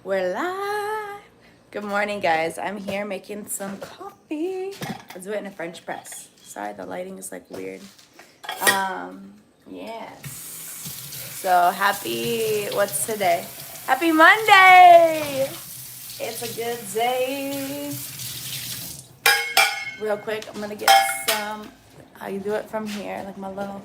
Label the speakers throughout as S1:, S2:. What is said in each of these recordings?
S1: We're live. Good morning, guys. I'm here making some coffee. Let's do it in a French press. Sorry, the lighting is like weird. Yes. So what's today? Happy Monday! It's a good day. Real quick, I'm gonna get some, I do it from here, like my little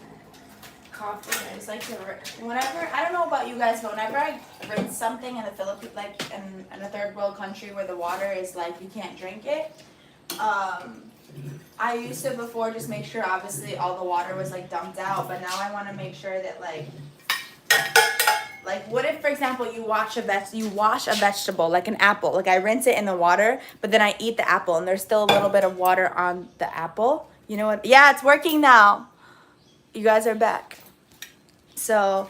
S1: coffee. I just like to, whenever, I don't know about you guys, but whenever I rinse something in the Philippines, like in a third world country where the water is like, you can't drink it, I used to before just make sure obviously all the water was like dumped out, but now I want to make sure that like what if, for example, you wash a vegetable, like an apple, like I rinse it in the water, but then I eat the apple and there's still a little bit of water on the apple. You know what? Yeah, it's working now. You guys are back. So,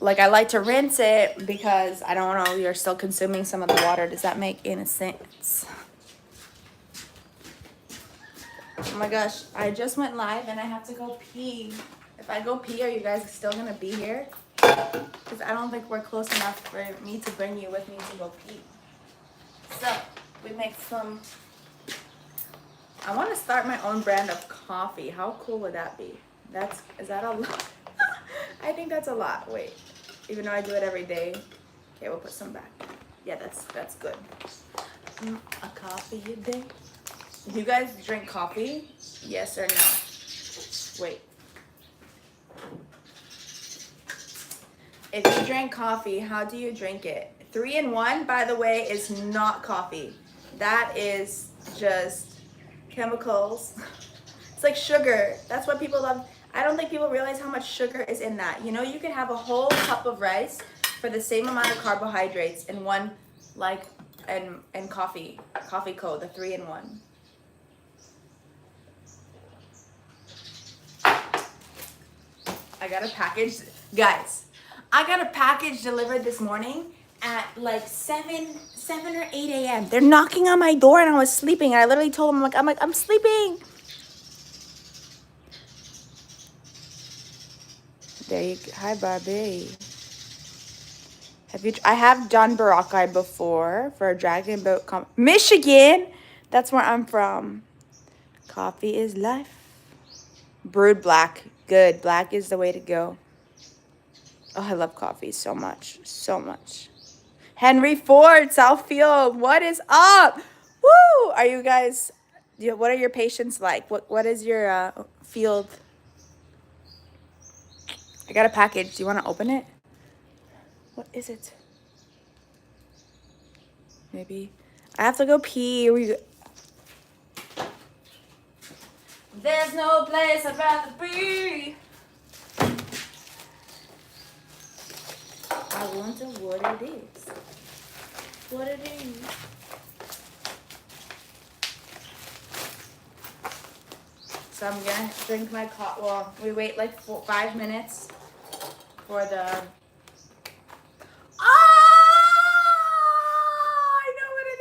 S1: like, I like to rinse it because I don't know, you're still consuming some of the water. Does that make any sense? Oh my gosh, I just went live and I have to go pee. If I go pee, are you guys still gonna be here? Because I don't think we're close enough for me to bring you with me to go pee. So, we make some, I want to start my own brand of coffee. How cool would that be? Is that a lot? I think that's a lot. Wait, even though I do it every day. Okay, we'll put some back. Yeah, that's good. A coffee a day. Do you guys drink coffee? Yes or no? Wait. If you drink coffee, how do you drink it? 3-in-1, by the way, is not coffee. That is just chemicals. It's like sugar. That's what people love. I don't think people realize how much sugar is in that. You know, you can have a whole cup of rice for the same amount of carbohydrates in one, like, and coffee co, the 3-in-1. I got a package, guys. I got a package delivered this morning at like 7 or 8 a.m. They're knocking on my door and I was sleeping. I literally told them, I'm sleeping. There you go. Hi, Barbie. I have done Boracay before for a dragon boat Michigan. That's where I'm from. Coffee is life. Brewed black. Good. Black is the way to go. Oh, I love coffee so much. So much. Henry Ford, Southfield. What is up? Woo! Are you guys, what are your patients like? What is your field? I got a package. Do you want to open it? What is it? Maybe. I have to go pee. There's no place I'd rather be. I wonder what it is. What it is. So I'm gonna drink my coffee. Well, we wait like 5 minutes for the. I know what it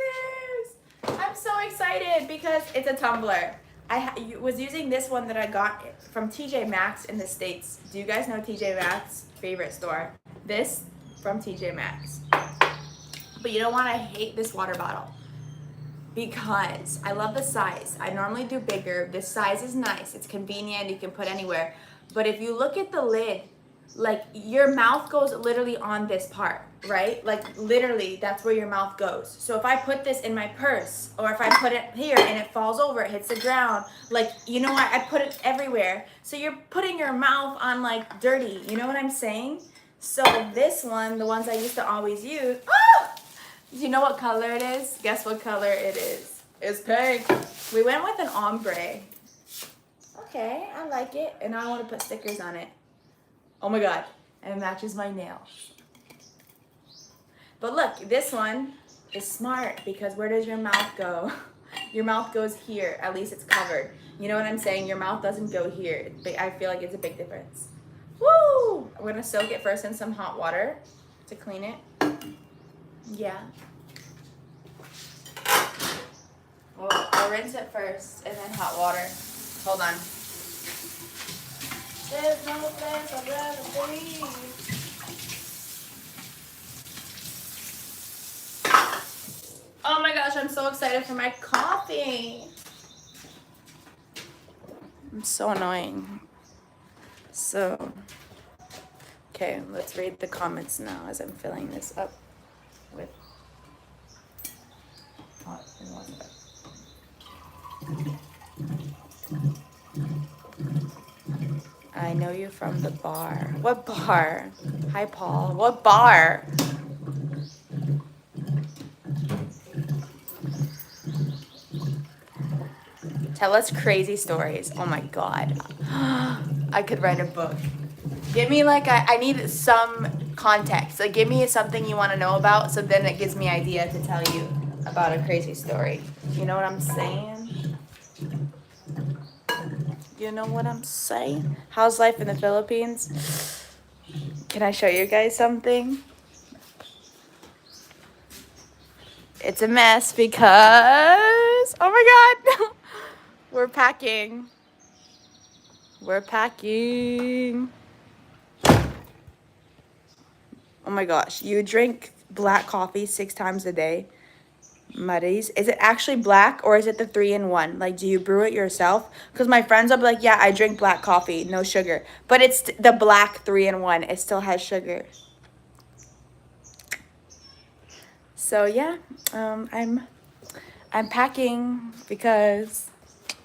S1: is. I'm so excited because it's a tumbler. I was using this one that I got from TJ Maxx in the States. Do you guys know TJ Maxx? Favorite store. This from TJ Maxx. But you know what? I hate this water bottle because I love the size. I normally do bigger. This size is nice. It's convenient. You can put anywhere. But if you look at the lid, like your mouth goes literally on this part, right? Like literally that's where your mouth goes. So if I put this in my purse or if I put it here and it falls over, it hits the ground, like, you know what? I put it everywhere. So you're putting your mouth on like dirty, you know what I'm saying? So this one, the ones I used to always use, do you know what color it is? Guess what color it is? It's pink. We went with an ombre. Okay, I like it. And now I want to put stickers on it. Oh my God, and it matches my nails. But look, this one is smart because where does your mouth go? Your mouth goes here, at least it's covered. You know what I'm saying? Your mouth doesn't go here. I feel like it's a big difference. Woo! I'm gonna soak it first in some hot water to clean it. Yeah. Well, I'll rinse it first and then hot water. Hold on. There's no place I'd rather be. gosh, I'm so excited for my coffee. I'm so annoying. So, okay, let's read the comments now as I'm filling this up with hot water. I know you from the bar. What bar? Hi, Paul. What bar? Tell us crazy stories. Oh my God. I could write a book. Give me like, I need some context. Like, give me something you want to know about, so then it gives me idea to tell you about a crazy story. You know what I'm saying? You know what I'm saying? How's life in the Philippines? Can I show you guys something? It's a mess because, oh my God, we're packing. We're packing. Oh my gosh, you drink black coffee 6 times a day. Muddies. Is it actually black or is it the 3-in-1? Like, do you brew it yourself? Because my friends will be like, yeah, I drink black coffee, no sugar. But it's the black 3-in-1. It still has sugar. So yeah, I'm packing because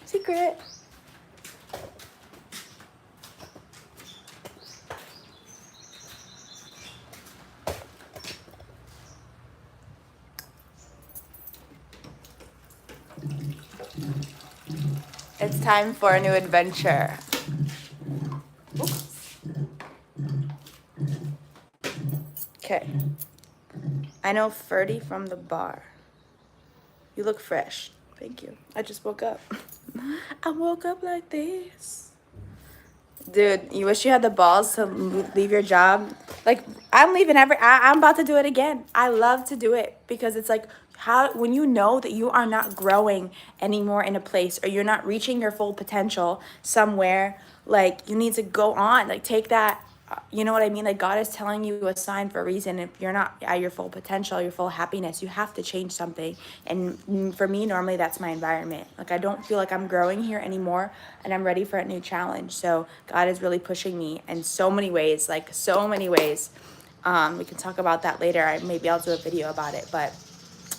S1: secret. It's time for a new adventure. Oops. Okay. I know Ferdy from the bar. You look fresh. Thank you. I just woke up. I woke up like this. Dude, you wish you had the balls to leave your job. Like, I'm leaving I'm about to do it again. I love to do it because it's like, when you know that you are not growing anymore in a place, or you're not reaching your full potential somewhere, like, you need to go on, like, take that, you know what I mean? Like, God is telling you a sign for a reason. If you're not at your full potential, your full happiness, you have to change something. And for me, normally that's my environment. Like, I don't feel like I'm growing here anymore, and I'm ready for a new challenge. So God is really pushing me in so many ways, like so many ways. We can talk about that later. Maybe I'll do a video about it, but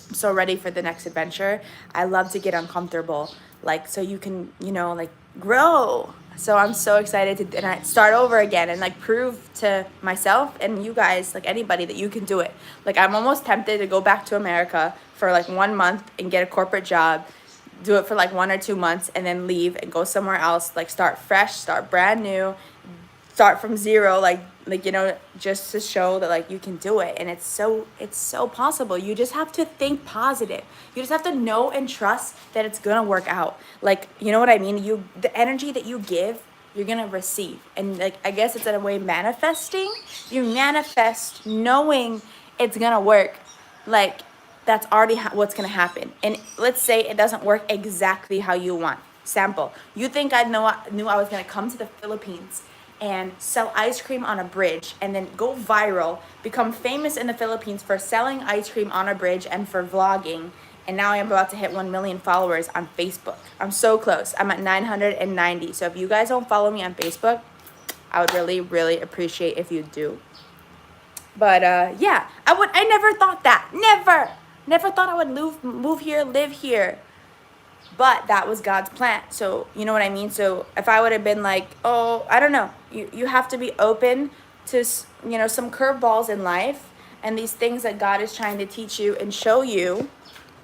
S1: I'm so ready for the next adventure. I love to get uncomfortable, like, so you can, you know, like, grow. So I'm so excited to start over again and like prove to myself and you guys, like anybody, that you can do it. Like, I'm almost tempted to go back to America for like 1 month and get a corporate job, do it for like 1 or 2 months, and then leave and go somewhere else, like start fresh, start brand new, start from zero, like you know, just to show that like you can do it. And it's so possible. You just have to think positive. You just have to know and trust that it's gonna work out. Like, you know what I mean? The energy that you give, you're gonna receive. And like, I guess it's in a way manifesting. You manifest knowing it's gonna work. Like, that's already what's gonna happen. And let's say it doesn't work exactly how you want. Sample. You think I knew I was gonna come to the Philippines and sell ice cream on a bridge and then go viral, become famous in the Philippines for selling ice cream on a bridge and for vlogging. And now I'm about to hit 1 million followers on Facebook. I'm so close. I'm at 990. So if you guys don't follow me on Facebook, I would really, really appreciate if you do. But yeah, I never thought that. Never thought I would move here, live here. But that was God's plan. So, you know what I mean? So if I would have been like, oh, I don't know. You have to be open to, you know, some curveballs in life and these things that God is trying to teach you and show you.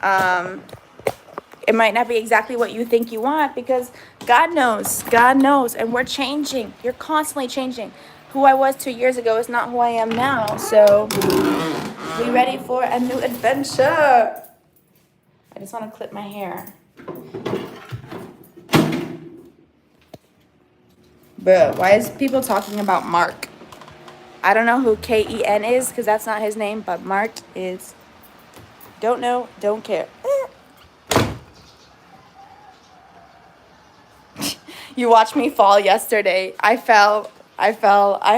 S1: It might not be exactly what you think you want, because God knows. And we're changing. You're constantly changing. Who I was 2 years ago is not who I am now. So be ready for a new adventure. I just want to clip my hair. Bro, why is people talking about Mark? I don't know who Ken is, because that's not his name, but Mark is. Don't know, don't care. You watched me fall yesterday. I fell. I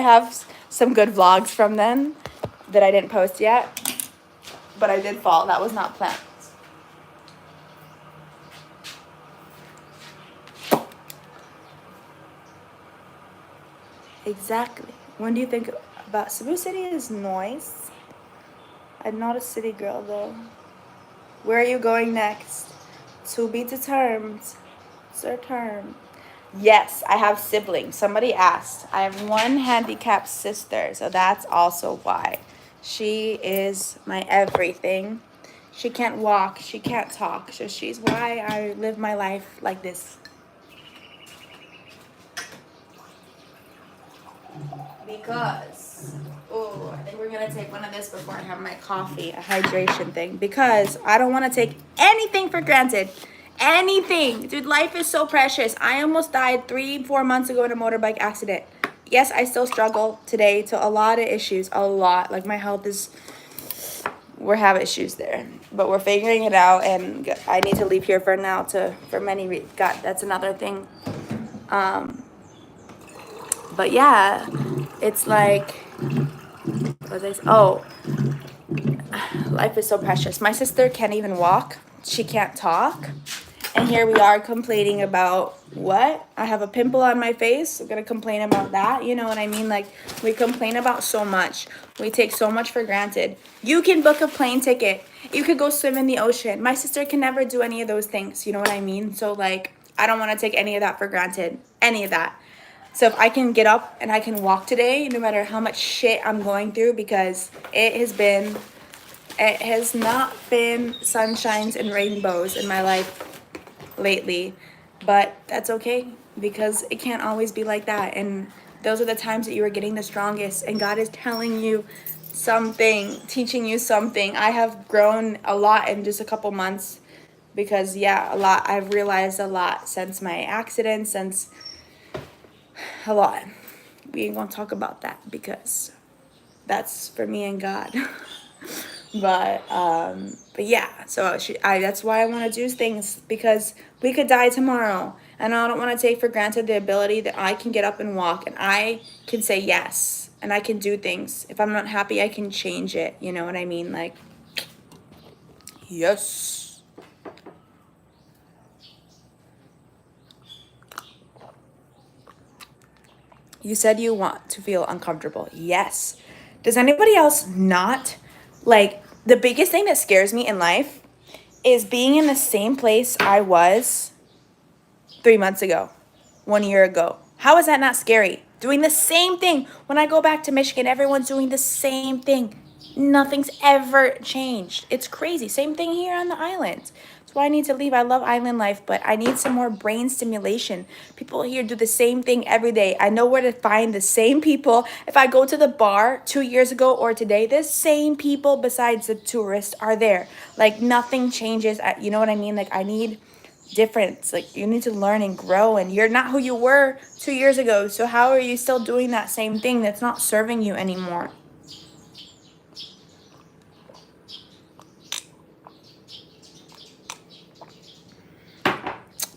S1: have some good vlogs from then that I didn't post yet, but I did fall. That was not planned. Exactly. When do you think about Cebu City is nice. I'm not a city girl though. Where are you going next? To be determined. Sir term. Yes, I have siblings. Somebody asked. I have one handicapped sister, so that's also why. She is my everything. She can't walk, she can't talk, so she's why I live my life like this. Because, oh, I think we're gonna take one of this before I have my coffee, a hydration thing, because I don't want to take anything for granted. Anything. Dude, life is so precious. I almost died 3-4 months ago in a motorbike accident. Yes, I still struggle today to a lot of issues, a lot. Like my health is, we have issues there, but we're figuring it out, and I need to leave here for now for many God, that's another thing. But yeah, it's like, what was I say? Oh, life is so precious. My sister can't even walk. She can't talk. And here we are complaining about what? I have a pimple on my face. I'm going to complain about that. You know what I mean? Like, we complain about so much. We take so much for granted. You can book a plane ticket. You could go swim in the ocean. My sister can never do any of those things. You know what I mean? So, like, I don't want to take any of that for granted. Any of that. So if I can get up and I can walk today, no matter how much shit I'm going through, because it has not been sunshines and rainbows in my life lately, but that's okay because it can't always be like that. And those are the times that you are getting the strongest, and God is telling you something, teaching you something. I have grown a lot in just a couple months because, yeah, a lot. I've realized a lot since my accident, since a lot. We ain't gonna talk about that because that's for me and God. but yeah, so that's why I want to do things, because we could die tomorrow, and I don't want to take for granted the ability that I can get up and walk, and I can say yes, and I can do things. If I'm not happy, I can change it. You know what I mean? Like, yes. You said you want to feel uncomfortable. Yes. Does anybody else not? Like, the biggest thing that scares me in life is being in the same place I was 3 months ago, 1 year ago. How is that not scary? Doing the same thing. When I go back to Michigan, everyone's doing the same thing. Nothing's ever changed. It's crazy. Same thing here on the island. That's why I need to leave. I love island life, but I need some more brain stimulation. People here do the same thing every day. I know where to find the same people. If I go to the bar 2 years ago or today, the same people besides the tourists are there. Like, nothing changes. You know what I mean? Like, I need difference. Like, you need to learn and grow, and you're not who you were 2 years ago. So how are you still doing that same thing that's not serving you anymore?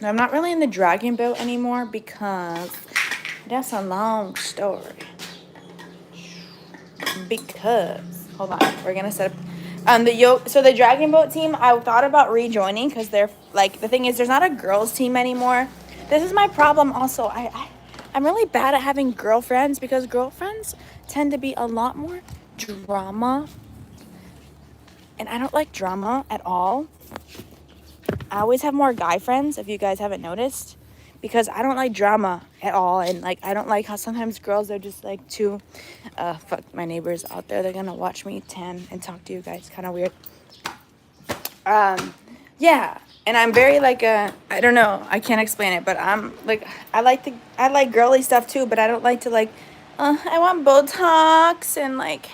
S1: I'm not really in the dragon boat anymore because that's a long story. Because, hold on, we're gonna set up so the dragon boat team, I thought about rejoining because they're like, the thing is, there's not a girls team anymore. This is my problem also. I'm really bad at having girlfriends because girlfriends tend to be a lot more drama, and I don't like drama at all. I always have more guy friends, if you guys haven't noticed, because I don't like drama at all. And like, I don't like how sometimes girls are just like too, fuck, my neighbors out there, they're gonna watch me tan and talk to you guys, kind of weird. Yeah, and I'm very like, I don't know, I can't explain it, but I'm like, I like girly stuff too, but I don't like to like, I want Botox, and like,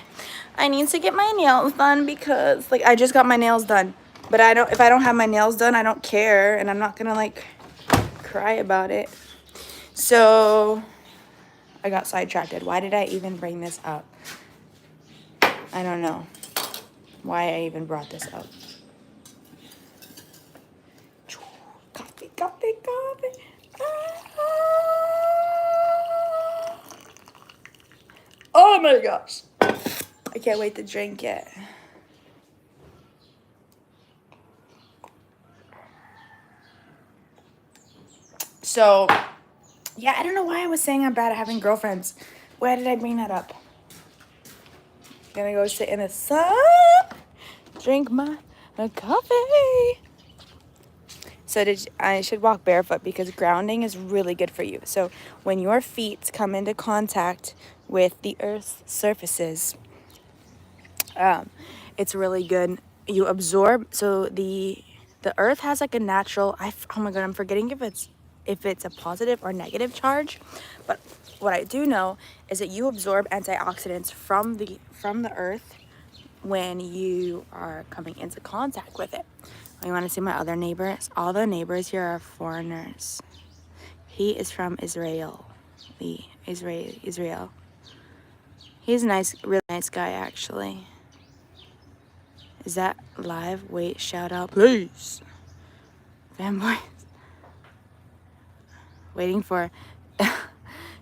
S1: I need to get my nails done because like, I just got my nails done. But if I don't have my nails done, I don't care, and I'm not gonna like cry about it. So I got sidetracked. Why did I even bring this up? I don't know why I even brought this up. Coffee. Oh my gosh. I can't wait to drink it. So, yeah, I don't know why I was saying I'm bad at having girlfriends. Why did I bring that up? Gonna go sit in the sun, drink my coffee. So I should walk barefoot because grounding is really good for you. So when your feet come into contact with the earth's surfaces, it's really good. You absorb. So the earth has like a natural. Oh my god, I'm forgetting if it's a positive or negative charge, but what I do know is that you absorb antioxidants from the earth when you are coming into contact with it. You want to see my other neighbors? All the neighbors here are foreigners. He is from Israel. Israel. He's a nice, really nice guy, actually. Is that live? Wait, shout out, please. Fanboys. Waiting for.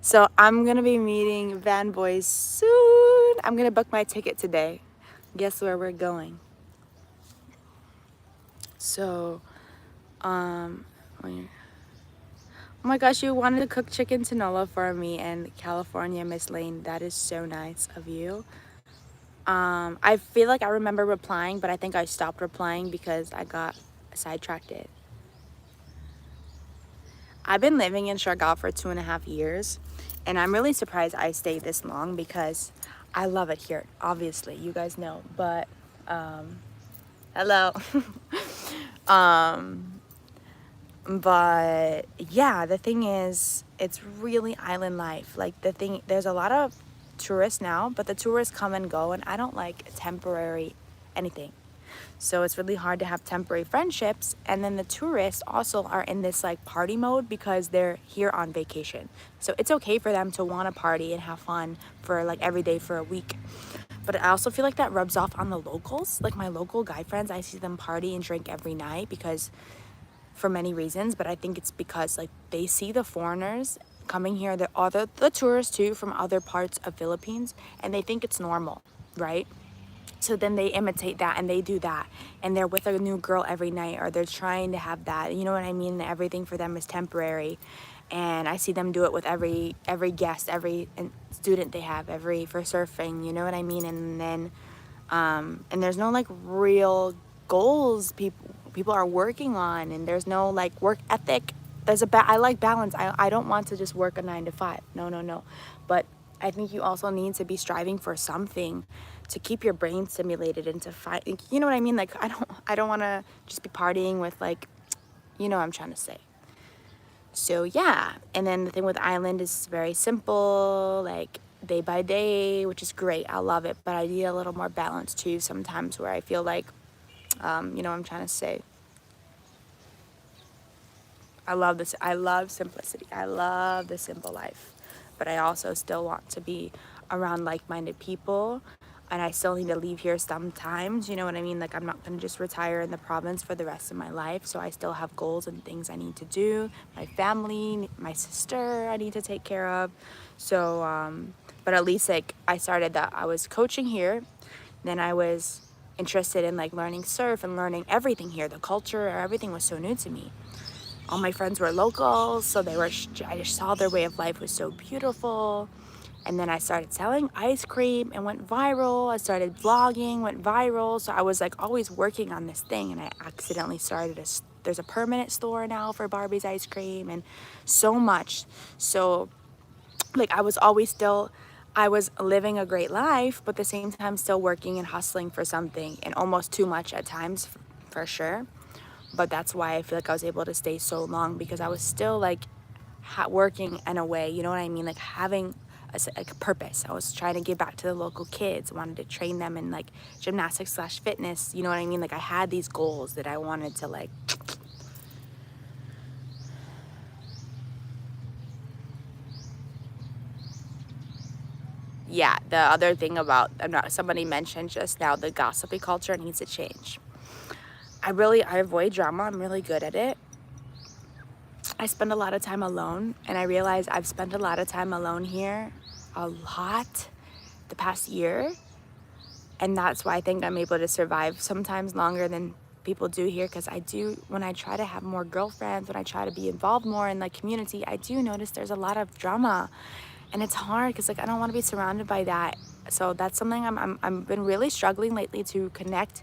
S1: So I'm gonna be meeting Van Boys soon. I'm gonna book my ticket today. Guess where we're going? So, oh my gosh, you wanted to cook chicken tinola for me in California, Miss Lane. That is so nice of you. I feel like I remember replying, but I think I stopped replying because I got sidetracked. I've been living in Siargao for 2.5 years, and I'm really surprised I stayed this long because I love it here. Obviously, you guys know, but hello. But yeah, the thing is, it's really island life. Like there's a lot of tourists now, but the tourists come and go, and I don't like temporary anything. So it's really hard to have temporary friendships. And then the tourists also are in this like party mode because they're here on vacation. So it's okay for them to want to party and have fun for like every day for a week. But I also feel like that rubs off on the locals. Like my local guy friends, I see them party and drink every night because for many reasons, but I think it's because like they see the foreigners coming here, the tourists too from other parts of Philippines, and they think it's normal, right? So then they imitate that and they do that, and they're with a new girl every night, or they're trying to have that, you know what I mean? Everything for them is temporary. And I see them do it with every guest, every student they have, for surfing, you know what I mean? And then and there's no like real goals people are working on, and there's no like work ethic. I like balance. I don't want to just work a 9 to 5. No. But I think you also need to be striving for something to keep your brain stimulated and to find, you know what I mean? Like I don't want to just be partying with like, you know what I'm trying to say. So yeah, and then the thing with island is very simple, like day by day, which is great. I love it, but I need a little more balance too sometimes, where I feel like, you know what I'm trying to say. I love this. I love simplicity. I love the simple life, but I also still want to be around like-minded people, and I still need to leave here sometimes, you know what I mean? Like I'm not going to just retire in the province for the rest of my life, so I still have goals and things I need to do. My family, my sister I need to take care of. So, but at least like I started that. I was coaching here, then I was interested in like learning surf and learning everything here. The culture, everything was so new to me. All my friends were locals, so I just saw their way of life was so beautiful. And then I started selling ice cream and went viral. I started vlogging, went viral. So I was like always working on this thing, and I accidentally started there's a permanent store now for Barbie's ice cream and so much. So like I was living a great life, but at the same time still working and hustling for something, and almost too much at times for sure. But that's why I feel like I was able to stay so long, because I was still like working in a way, you know what I mean? Like having a purpose. I was trying to give back to the local kids, wanted to train them in like gymnastics / fitness, you know what I mean? Like I had these goals that I wanted to like. Yeah, the other thing about, somebody mentioned just now, the gossipy culture needs to change. I avoid drama. I'm really good at it. I spend a lot of time alone, and I realize I've spent a lot of time alone here, a lot, the past year, and that's why I think I'm able to survive sometimes longer than people do here, because when I try to have more girlfriends, when I try to be involved more in the community, I do notice there's a lot of drama, And it's hard because like I don't want to be surrounded by that. So that's something I've been really struggling lately to connect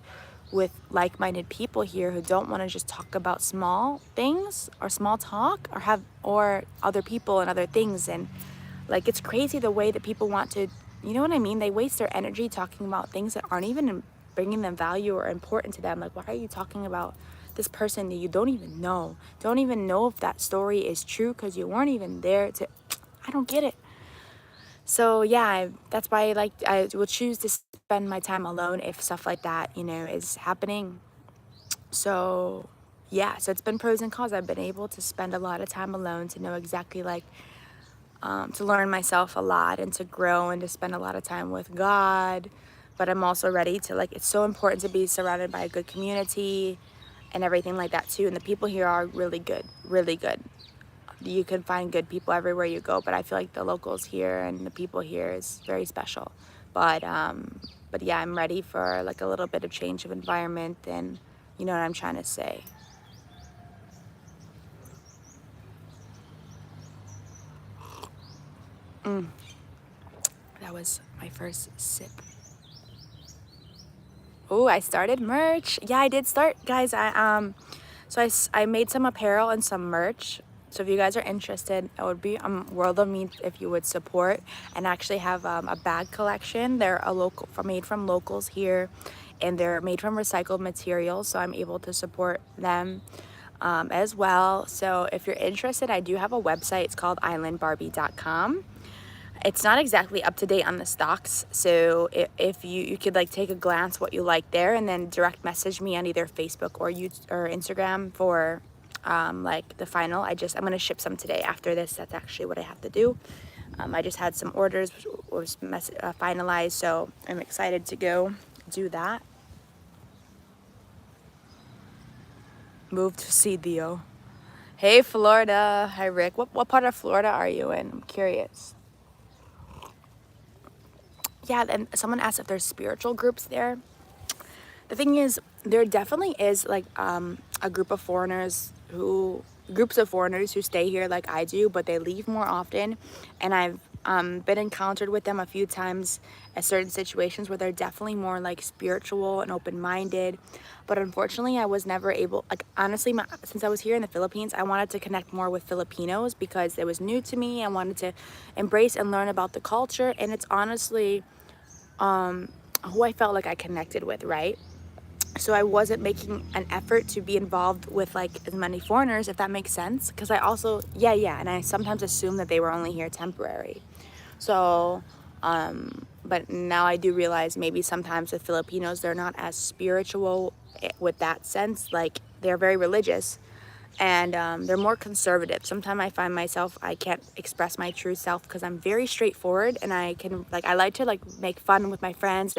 S1: with like-minded people here who don't want to just talk about small things or small talk or other people and other things. And like it's crazy the way that people want to, you know what I mean? They waste their energy talking about things that aren't even bringing them value or important to them. Like, why are you talking about this person that you don't even know? Don't even know if that story is true because you weren't even there to. I don't get it. So yeah, that's why I will choose to spend my time alone if stuff like that, is happening. So yeah, so it's been pros and cons. I've been able to spend a lot of time alone to know exactly to learn myself a lot and to grow and to spend a lot of time with God. But I'm also ready to it's so important to be surrounded by a good community and everything like that too. And the people here are really good, really good. You can find good people everywhere you go, but I feel like the locals here and the people here is very special. But yeah, I'm ready for like a little bit of change of environment, and you know what I'm trying to say. That was my first sip. Oh, I started merch. Yeah, I did start, guys. I made some apparel and some merch. So if you guys are interested, it would be world of me if you would support and actually have a bag collection. They're made from locals here, and they're made from recycled materials. So I'm able to support them as well. So if you're interested, I do have a website. It's called islandbarbie.com. It's not exactly up to date on the stocks, so if you could take a glance what you like there, and then direct message me on either Facebook or Instagram for the final. I'm gonna ship some today after this. That's actually what I have to do. I just had some orders was finalized, so I'm excited to go do that. Move to CDO. Hey, Florida. Hi, Rick. What part of Florida are you in? I'm curious. Yeah, and someone asked if there's spiritual groups there. The thing is, there definitely is a groups of foreigners who stay here like I do, but they leave more often. And I've been encountered with them a few times at certain situations where they're definitely more spiritual and open-minded. But unfortunately, I was never able, honestly, since I was here in the Philippines, I wanted to connect more with Filipinos because it was new to me. I wanted to embrace and learn about the culture, and it's honestly who I felt like I connected with, right? So I wasn't making an effort to be involved with as many foreigners, if that makes sense, because I also and I sometimes assumed that they were only here temporary. So but now I do realize maybe sometimes with Filipinos, they're not as spiritual with that sense. They're very religious, and they're more conservative. Sometimes I find myself, I can't express my true self because I'm very straightforward, and I can I like to make fun with my friends,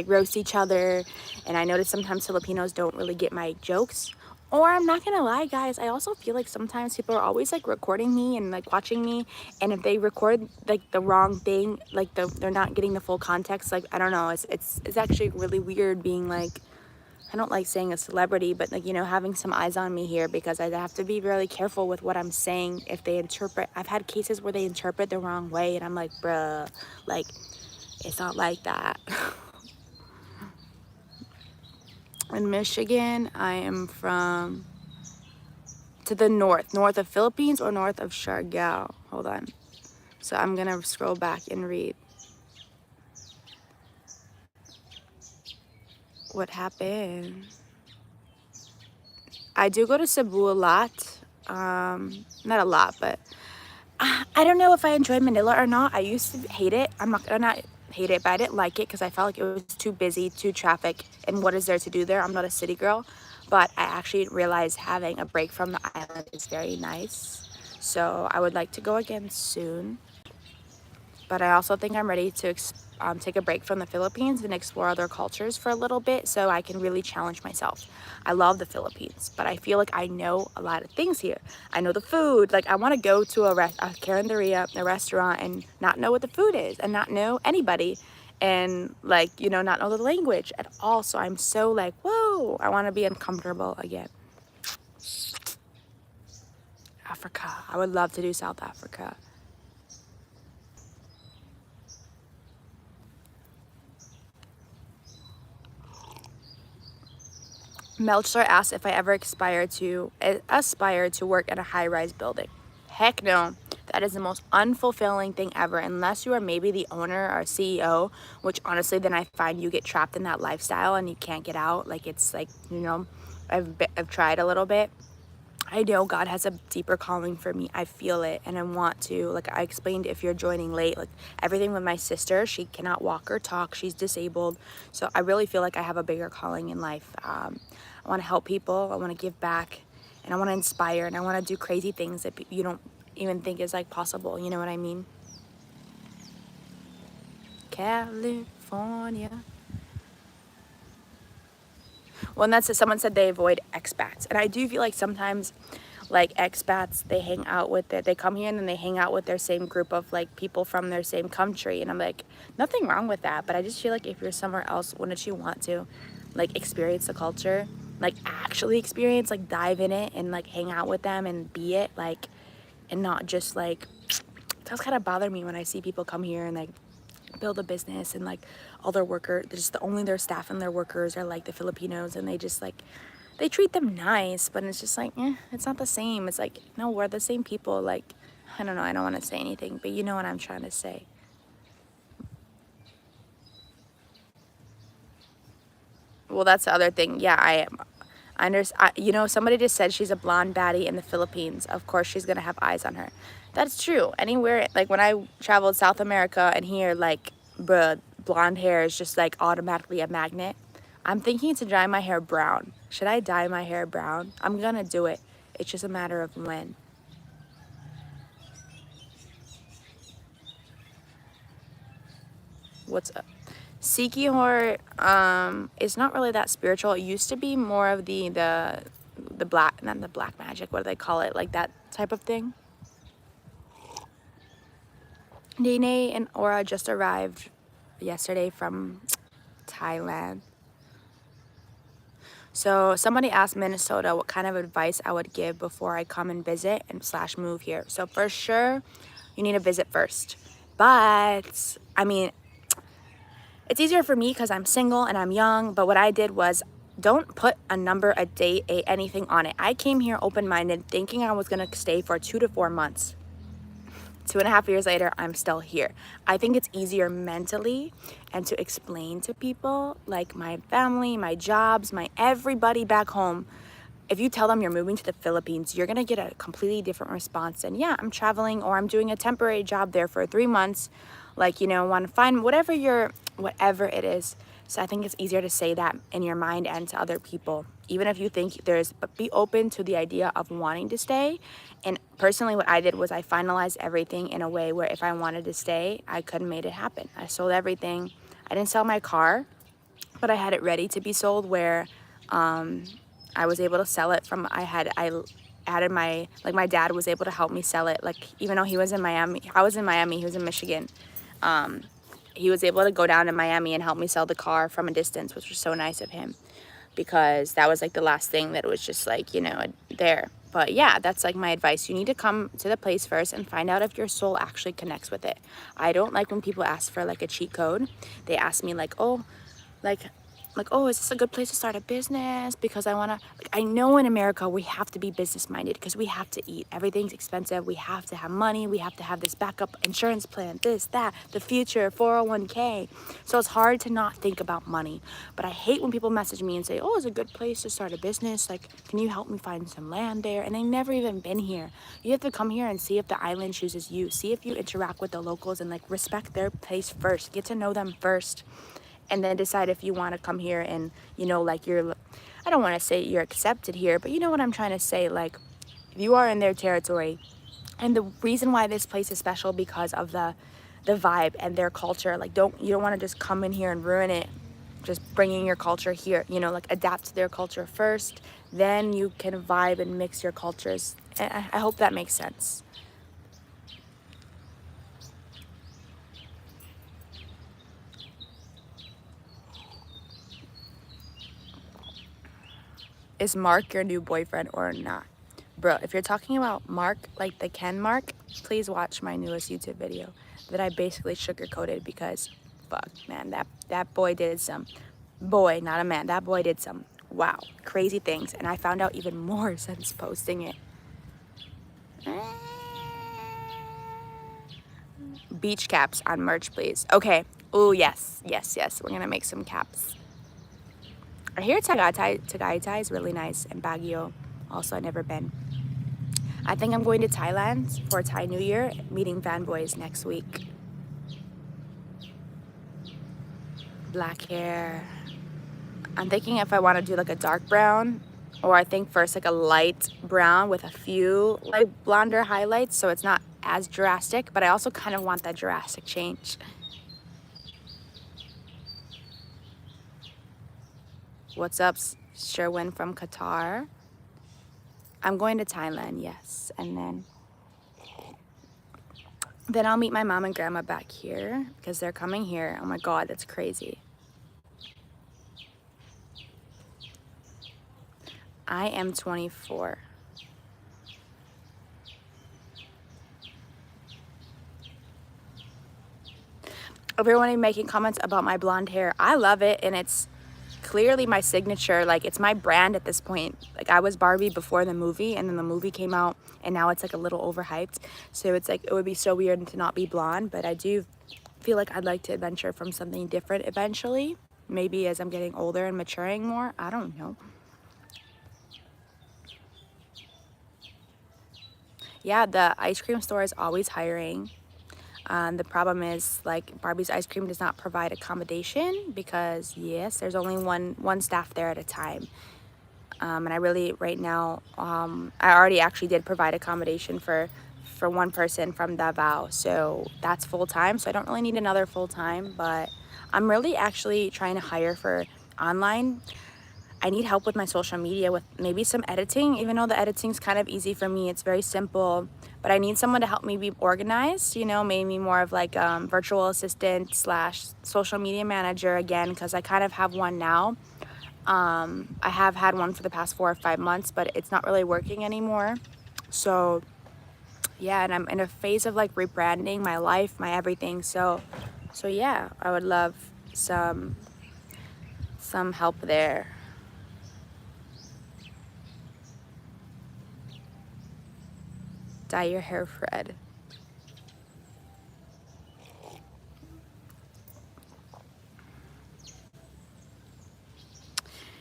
S1: roast each other. And I notice sometimes Filipinos don't really get my jokes. Or I'm not gonna lie, guys, I also feel like sometimes people are always recording me and watching me, and if they record the wrong thing, they're not getting the full context. I don't know, it's actually really weird being I don't like saying a celebrity, but having some eyes on me here, because I have to be really careful with what I'm saying. If they interpret, I've had cases where they interpret the wrong way, and I'm like, bruh, it's not like that. In Michigan, I am from to the north of Philippines or north of Siargao. Hold on. So I'm gonna scroll back and read what happened. I do go to Cebu a lot. Not a lot, but I don't know if I enjoyed Manila or not. I used to hate it. I'm not gonna hate it, but I didn't like it because I felt like it was too busy, too traffic, and what is there to do there? I'm not a city girl, but I actually realized having a break from the island is very nice. So I would like to go again soon. But I also think I'm ready to take a break from the Philippines and explore other cultures for a little bit so I can really challenge myself. I love the Philippines, but I feel like I know a lot of things here. I know the food. I want to go to a carinderia, a restaurant, and not know what the food is and not know anybody, and not know the language at all. So I'm so whoa, I want to be uncomfortable again. Africa. I would love to do South Africa. Melchor asked if I ever aspire to work in a high-rise building. Heck no. That is the most unfulfilling thing ever, unless you are maybe the owner or CEO, which honestly then I find you get trapped in that lifestyle and you can't get out. Like, it's like, you know, I've tried a little bit. I know God has a deeper calling for me. I feel it and I want to. Like I explained, if you're joining late, like everything with my sister, she cannot walk or talk. She's disabled. So I really feel like I have a bigger calling in life. I want to help people. I want to give back and I want to inspire and I want to do crazy things that you don't even think is like possible. You know what I mean? California. Well, and that's it. Someone said they avoid expats. And I do feel like sometimes like expats, they come here and then they hang out with their same group of like people from their same country. And I'm like, nothing wrong with that. But I just feel like if you're somewhere else, wouldn't you want to like experience the culture, like actually experience, like dive in it and like hang out with them and be it, like, and not just like, it does kind of bother me when I see people come here and like build a business and like all their workers, just only their staff and their workers are like the Filipinos, and they just like, they treat them nice, but it's just like, it's not the same. It's like, no, we're the same people. Like, I don't know, I don't want to say anything, but you know what I'm trying to say. Well, that's the other thing. Yeah, I am. You know, somebody just said she's a blonde baddie in the Philippines. Of course, she's gonna have eyes on her. That's true. Anywhere, like when I traveled South America and here, like, bruh, blonde hair is just like automatically a magnet. I'm thinking to dye my hair brown. Should I dye my hair brown? I'm gonna do it. It's just a matter of when. What's up? Sikihor is not really that spiritual. It used to be more of the black, not the black magic, what do they call it? Like that type of thing. Nene and Aura just arrived yesterday from Thailand. So somebody asked Minnesota what kind of advice I would give before I come and visit and / move here. So for sure, you need to visit first. But I mean, it's easier for me because I'm single and I'm young. But what I did was, don't put a number, a date, anything on it. I came here open-minded, thinking I was gonna stay for 2 to 4 months. 2.5 years later, I'm still here. I think it's easier mentally and to explain to people, like my family, my jobs, my everybody back home. If you tell them you're moving to the Philippines, you're gonna get a completely different response. And yeah, I'm traveling or I'm doing a temporary job there for 3 months. Like, you know, want to find whatever it is. So I think it's easier to say that in your mind and to other people, even if you think but be open to the idea of wanting to stay. And personally, what I did was I finalized everything in a way where if I wanted to stay, I could have made it happen. I sold everything. I didn't sell my car, but I had it ready to be sold where I was able to sell it from, I added my dad was able to help me sell it. Like, even though he was in Miami, I was in Miami, he was in Michigan. He was able to go down to Miami and help me sell the car from a distance, which was so nice of him, because that was like the last thing that was just like, you know, there. But yeah, that's like my advice. You need to come to the place first and find out if your soul actually connects with it. I don't like when people ask for like a cheat code. They ask me like, oh, oh, is this a good place to start a business? Because I want to, like, I know in America we have to be business minded because we have to eat. Everything's expensive. We have to have money. We have to have this backup insurance plan, this, that, the future, 401k. So it's hard to not think about money. But I hate when people message me and say, oh, it's a good place to start a business. Like, can you help me find some land there? And they never even been here. You have to come here and see if the island chooses you. See if you interact with the locals and like respect their place first. Get to know them first. And then decide if you want to come here and, you know, like I don't want to say you're accepted here, but you know what I'm trying to say, like, you are in their territory. And the reason why this place is special because of the vibe and their culture. Like, you don't want to just come in here and ruin it, just bringing your culture here, you know, like adapt to their culture first, then you can vibe and mix your cultures. And I hope that makes sense. Is Mark your new boyfriend or not? Bro, if you're talking about Mark, like the Ken Mark, please watch my newest YouTube video that I basically sugarcoated because, fuck, man, that boy did some, boy, not a man, that boy did some Wow, crazy things. And I found out even more since posting it. Beach caps on merch, please. Okay. Oh, yes. Yes, yes. We're going to make some caps. I hear Tagaytay is really nice, and Baguio. Also, I've never been. I think I'm going to Thailand for Thai New Year, meeting fanboys next week. Black hair. I'm thinking if I want to do like a dark brown, or I think first like a light brown with a few like blonder highlights, so it's not as drastic, but I also kind of want that drastic change. What's up, Sherwin from Qatar? I'm going to Thailand, yes, and then I'll meet my mom and grandma back here because they're coming here. Oh my God, that's crazy. I am 24. Everyone making comments about my blonde hair. I love it, and it's clearly my signature. Like, it's my brand at this point. Like, I was Barbie before the movie, and then the movie came out, and now it's like a little overhyped. So it's like, it would be so weird to not be blonde, but I do feel like I'd like to venture from something different eventually. Maybe as I'm getting older and maturing more. I don't know. Yeah, the ice cream store is always hiring. The problem is, like, Barbie's ice cream does not provide accommodation because, yes, there's only one staff there at a time. And I really, right now, I already actually did provide accommodation for one person from Davao. So that's full-time. So I don't really need another full-time, but I'm really actually trying to hire for online. I need help with my social media, with maybe some editing, even though the editing's kind of easy for me. It's very simple, but I need someone to help me be organized, you know, maybe more of like virtual assistant slash social media manager again, because I kind of have one now. I have had one for the past 4 or 5 months, but it's not really working anymore. So yeah, and I'm in a phase of like rebranding my life, my everything. So yeah, I would love some help there. Dye your hair red.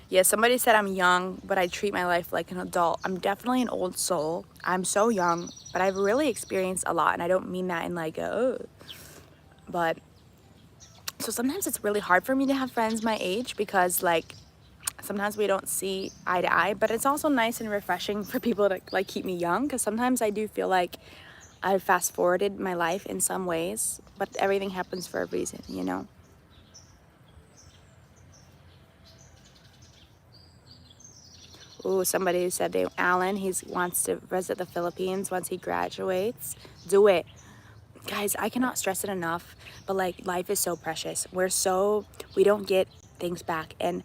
S1: Yeah, somebody said I'm young, but I treat my life like an adult. I'm definitely an old soul. I'm so young, but I've really experienced a lot, and I don't mean that in like but so sometimes it's really hard for me to have friends my age because like sometimes we don't see eye to eye, but it's also nice and refreshing for people to like keep me young, because sometimes I do feel like I've fast forwarded my life in some ways, but everything happens for a reason, you know? Ooh, somebody said Alan, he wants to visit the Philippines once he graduates. Do it. Guys, I cannot stress it enough, but like life is so precious. We don't get things back. And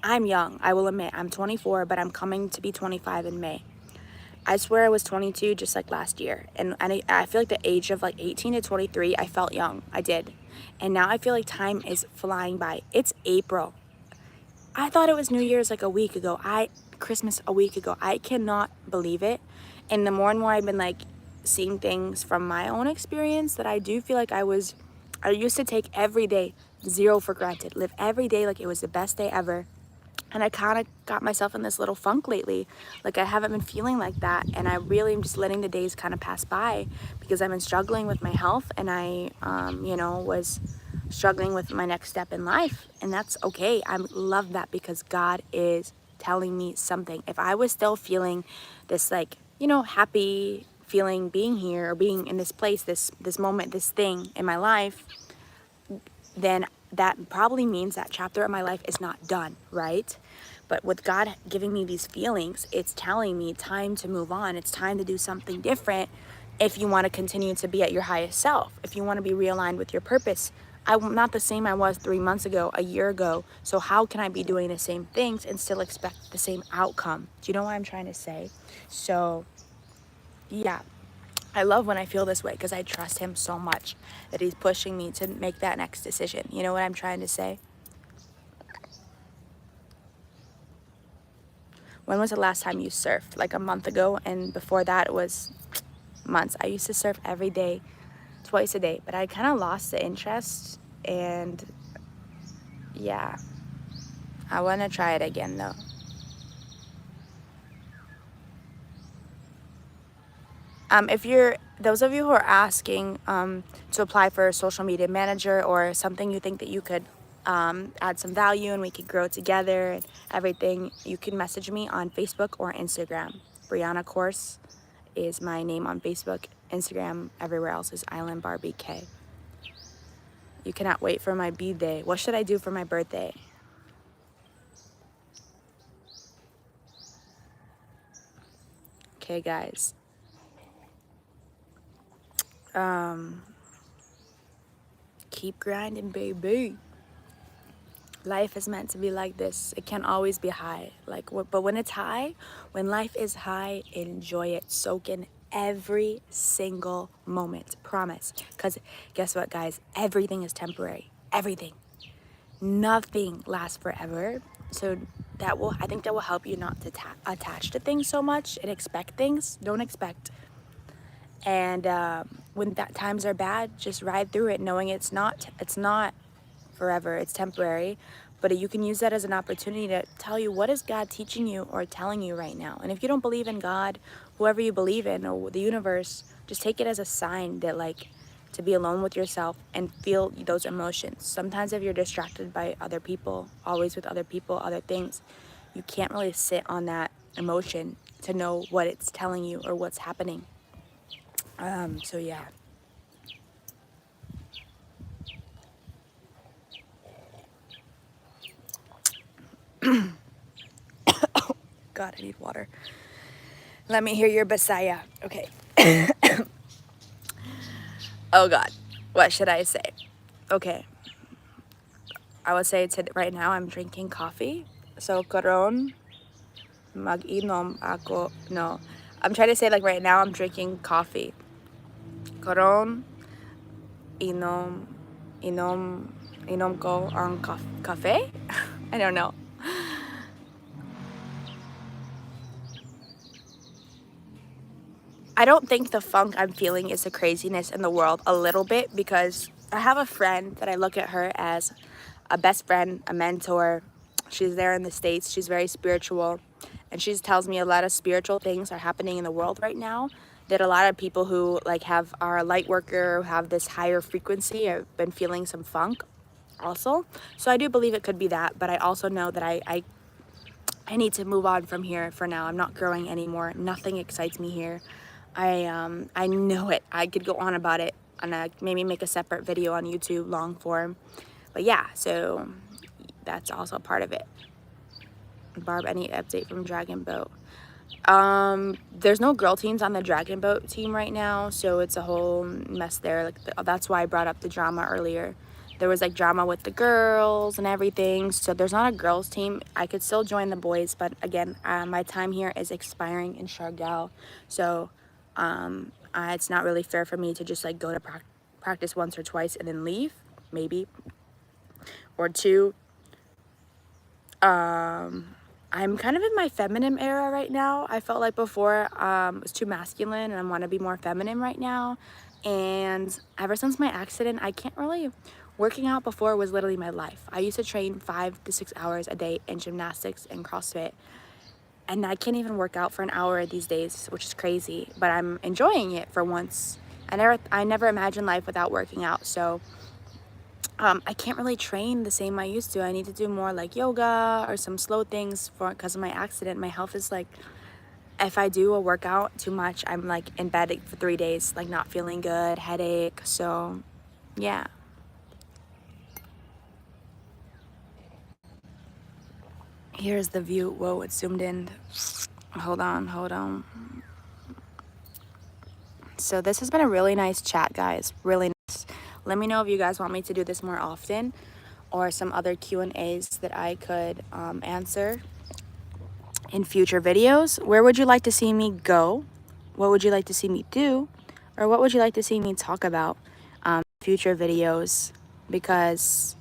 S1: I'm young, I will admit, I'm 24, but I'm coming to be 25 in May. I swear I was 22 just like last year. And I feel like the age of like 18 to 23, I felt young. I did. And now I feel like time is flying by. It's April. I thought it was New Year's like a week ago. Christmas a week ago. I cannot believe it. And the more and more I've been like seeing things from my own experience, that I do feel like I used to take every day zero for granted, live every day like it was the best day ever. And I kind of got myself in this little funk lately. Like I haven't been feeling like that. And I really am just letting the days kind of pass by because I've been struggling with my health, and I, was struggling with my next step in life. And that's okay. I love that because God is telling me something. If I was still feeling this like, happy feeling being here or being in this place, this moment, this thing in my life, then that probably means that chapter of my life is not done, right? But with God giving me these feelings, it's telling me time to move on. It's time to do something different if you want to continue to be at your highest self, if you want to be realigned with your purpose. I'm not the same I was 3 months ago, a year ago. So how can I be doing the same things and still expect the same outcome? Do you know what I'm trying to say? So, yeah. I love when I feel this way because I trust him so much that he's pushing me to make that next decision. You know what I'm trying to say? When was the last time you surfed? Like a month ago, and before that it was months. I used to surf every day, twice a day, but I kind of lost the interest, and yeah, I want to try it again though. If you're, those of you who are asking to apply for a social media manager or something you think that you could add some value and we could grow together and everything, you can message me on Facebook or Instagram. Brianna Course is my name on Facebook. Instagram, everywhere else is Island Barbie K. You cannot wait for my B-day. What should I do for my birthday? Okay, guys. Keep grinding, baby. Life is meant to be like this. It can't always be high. But when it's high, when life is high, enjoy it. Soak in every single moment. Promise. Because guess what, guys? Everything is temporary. Everything. Nothing lasts forever. So I think that will help you not to attach to things so much and expect things. Don't expect. And when times are bad, just ride through it, knowing it's not forever, it's temporary. But you can use that as an opportunity to tell you, what is God teaching you or telling you right now? And if you don't believe in God, whoever you believe in, or the universe, just take it as a sign that, like, to be alone with yourself and feel those emotions. Sometimes if you're distracted by other people, always with other people, other things, you can't really sit on that emotion to know what it's telling you or what's happening. So yeah. God, I need water. Let me hear your Basaya. Okay. Oh God, what should I say? Okay. I would say right now I'm drinking coffee. So karon mag-inom ako. No. I'm trying to say, like, right now I'm drinking coffee. Karon inom ko ang cafe? I don't know. I don't think the funk I'm feeling is the craziness in the world, a little bit, because I have a friend that I look at her as a best friend, a mentor. She's there in the States. She's very spiritual, and she tells me a lot of spiritual things are happening in the world right now, that a lot of people who are a light worker, who have this higher frequency, have been feeling some funk also. So I do believe it could be that, but I also know that I need to move on from here for now. I'm not growing anymore. Nothing excites me here. I know it. I could go on about it and maybe make a separate video on YouTube, long form. But yeah, so that's also part of it. Barb, any update from Dragon Boat? There's no girl teams on the Dragon Boat team right now, so it's a whole mess there. That's why I brought up the drama earlier. There was drama with the girls and everything, so there's not a girls team. I could still join the boys, but again, my time here is expiring in Shargal, so it's not really fair for me to just go to practice once or twice and then leave, maybe. Or two, I'm kind of in my feminine era right now. I felt like before it was too masculine, and I want to be more feminine right now. And ever since my accident, I can't really... Working out before was literally my life. I used to train 5 to 6 hours a day in gymnastics and CrossFit. And I can't even work out for an hour these days, which is crazy. But I'm enjoying it for once. I never imagined life without working out. So I can't really train the same I used to. I need to do more yoga or some slow things because of my accident. My health is if I do a workout too much, I'm in bed for 3 days, not feeling good, headache. So yeah. Here's the view. Whoa, it's zoomed in. Hold on. So this has been a really nice chat, guys. Really nice. Let me know if you guys want me to do this more often, or some other Q&As that I could answer in future videos. Where would you like to see me go? What would you like to see me do? Or what would you like to see me talk about future videos? Because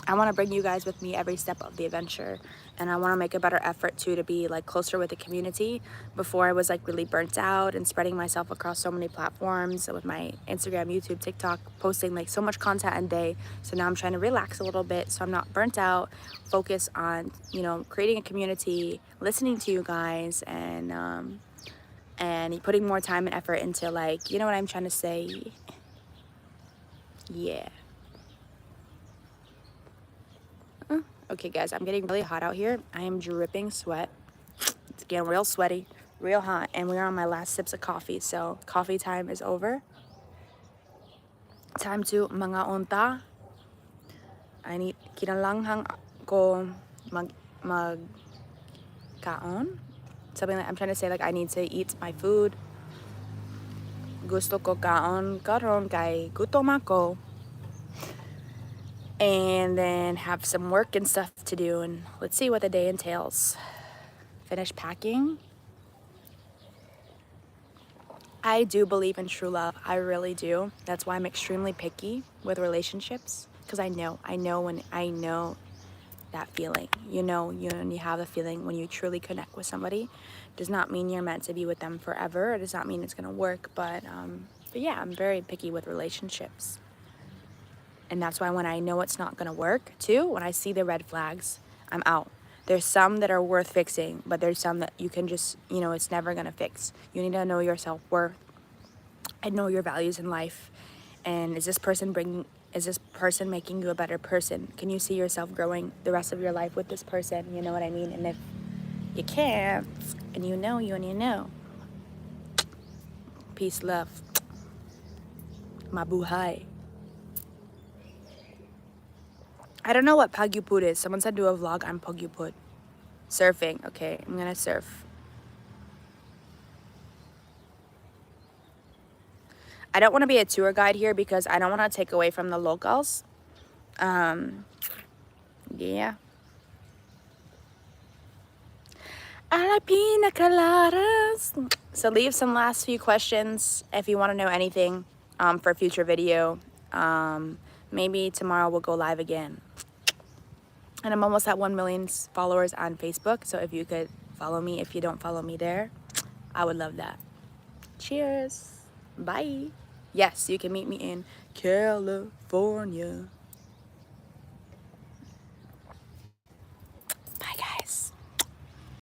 S1: I want to bring you guys with me every step of the adventure. And I want to make a better effort too to be like closer with the community. Before I was like really burnt out and spreading myself across so many platforms with my Instagram, YouTube, TikTok, posting like so much content a day. So now I'm trying to relax a little bit so I'm not burnt out, focus on, you know, creating a community, listening to you guys, and putting more time and effort into, like, you know what I'm trying to say? Yeah. Okay, guys, I'm getting really hot out here. I am dripping sweat. It's getting real sweaty, real hot, and we're on my last sips of coffee. So coffee time is over. Time to mga unta. I need kinalanghang ko mag kaon. Something like I'm trying to say, like, I need to eat my food. Gusto ko kaon karon kay gutom ako. And then have some work and stuff to do, and let's see what the day entails. Finish packing. I do believe in true love. I really do. That's why I'm extremely picky with relationships, because I know that feeling. You have the feeling when you truly connect with somebody. Does not mean you're meant to be with them forever. It does not mean it's gonna work, but yeah, I'm very picky with relationships. And that's why when I know it's not gonna work too, when I see the red flags, I'm out. There's some that are worth fixing, but there's some that you can just, it's never gonna fix. You need to know your self-worth and know your values in life. And is this person making you a better person? Can you see yourself growing the rest of your life with this person? You know what I mean? And if you can't, and you know. Peace, love. Mabuhay. I don't know what pagyuput is. Someone said do a vlog on pagyuput. Surfing. Okay, I'm gonna surf. I don't want to be a tour guide here because I don't want to take away from the locals. Yeah. So leave some last few questions if you want to know anything for a future video. Maybe tomorrow we'll go live again. And I'm almost at 1 million followers on Facebook. So if you could follow me, if you don't follow me there, I would love that. Cheers. Bye. Yes, you can meet me in California.